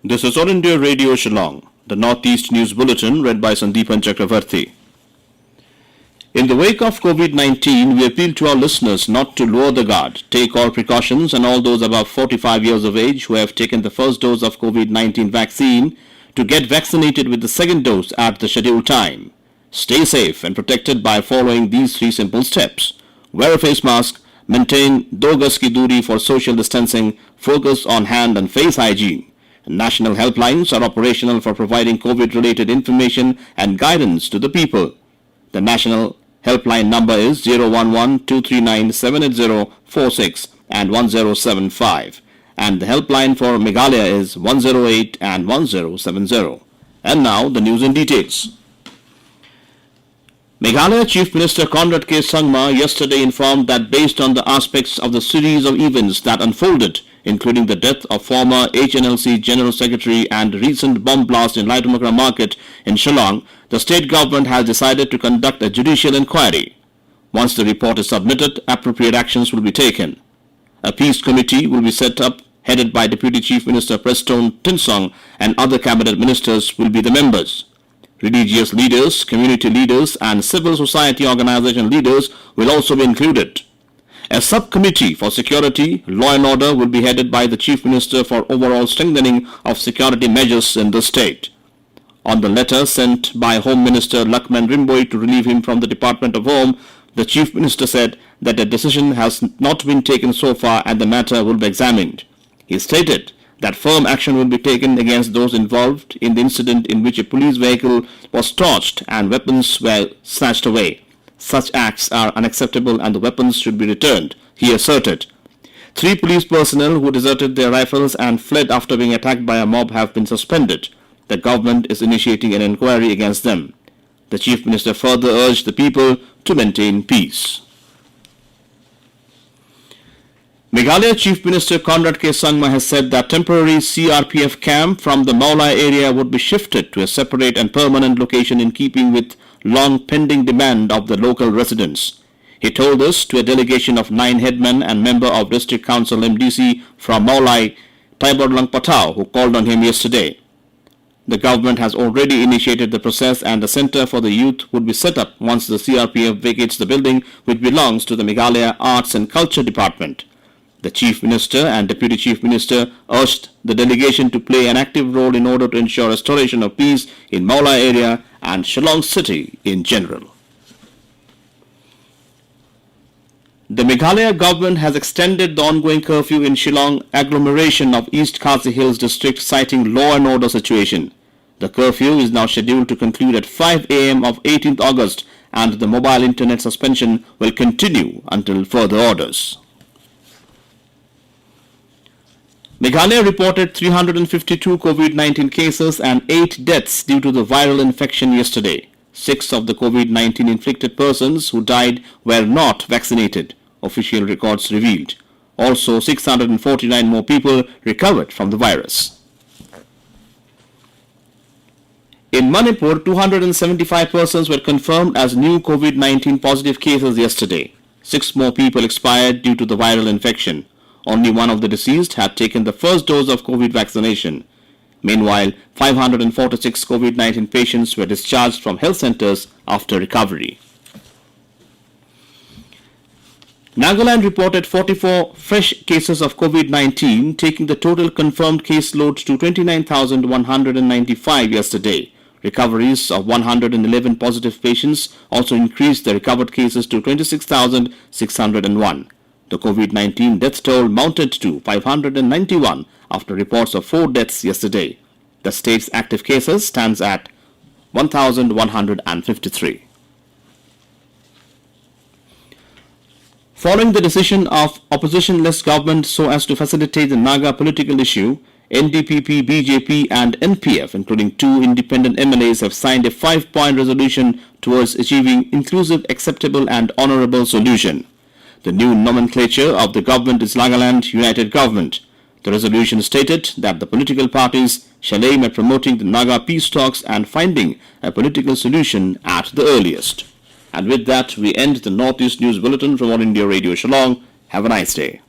This is All India Radio Shillong, the Northeast News Bulletin read by Sandeepan Chakravarti. In the wake of COVID-19, we appeal to our listeners not to lower the guard, take all precautions, and all those above 45 years of age who have taken the first dose of COVID-19 vaccine to get vaccinated with the second dose at the scheduled time. Stay safe and protected by following these 3 simple steps. Wear a face mask, maintain 2 gaz ki duri for social distancing, focus on hand and face hygiene. National helplines are operational for providing COVID-related information and guidance to the people. The national helpline number is 011-239-780-46 and 1075. And the helpline for Meghalaya is 108 and 1070. And now the news in details. Meghalaya Chief Minister Conrad K. Sangma yesterday informed that based on the aspects of the series of events that unfolded, including the death of former HNLC General Secretary and recent bomb blast in Laitumokra Market in Shillong, the state government has decided to conduct a judicial inquiry. Once the report is submitted, appropriate actions will be taken. A peace committee will be set up, headed by Deputy Chief Minister Preston Tinsong, and other cabinet ministers will be the members. Religious leaders, community leaders, and civil society organization leaders will also be included. A subcommittee for security, law and order will be headed by the Chief Minister for overall strengthening of security measures in the state. On the letter sent by Home Minister Lakman Rimboy to relieve him from the Department of Home, the Chief Minister said that a decision has not been taken so far and the matter will be examined. He stated that firm action will be taken against those involved in the incident in which a police vehicle was torched and weapons were snatched away. Such acts are unacceptable and the weapons should be returned, he asserted. 3 police personnel who deserted their rifles and fled after being attacked by a mob have been suspended. The government is initiating an inquiry against them. The Chief Minister further urged the people to maintain peace. Meghalaya Chief Minister Conrad K. Sangma has said that temporary CRPF camp from the Maulai area would be shifted to a separate and permanent location in keeping with long pending demand of the local residents. He told this to a delegation of 9 headmen and member of District Council MDC from Maulai, Taiborlang Patao, who called on him yesterday. The government has already initiated the process and a center for the youth would be set up once the CRPF vacates the building which belongs to the Meghalaya Arts and Culture Department. The Chief Minister and Deputy Chief Minister urged the delegation to play an active role in order to ensure restoration of peace in Maulai area and Shillong city in general. The Meghalaya government has extended the ongoing curfew in Shillong agglomeration of East Khasi Hills district, citing law and order situation. The curfew is now scheduled to conclude at 5 a.m. of 18th August and the mobile internet suspension will continue until further orders. Meghalaya reported 352 COVID-19 cases and 8 deaths due to the viral infection yesterday. 6 of the COVID-19 inflicted persons who died were not vaccinated, official records revealed. Also, 649 more people recovered from the virus. In Manipur, 275 persons were confirmed as new COVID-19 positive cases yesterday. 6 more people expired due to the viral infection. Only 1 of the deceased had taken the first dose of COVID vaccination. Meanwhile, 546 COVID-19 patients were discharged from health centers after recovery. Nagaland reported 44 fresh cases of COVID-19, taking the total confirmed caseload to 29,195 yesterday. Recoveries of 111 positive patients also increased the recovered cases to 26,601. The COVID-19 death toll mounted to 591 after reports of 4 deaths yesterday. The state's active cases stands at 1,153. Following the decision of opposition-less government so as to facilitate the Naga political issue, NDPP, BJP and NPF, including 2 independent MLAs, have signed a 5-point resolution towards achieving inclusive, acceptable and honorable solution. The new nomenclature of the government is Nagaland United Government. The resolution stated that the political parties shall aim at promoting the Naga peace talks and finding a political solution at the earliest. And with that, we end the Northeast News Bulletin from All India Radio Shillong. Have a nice day.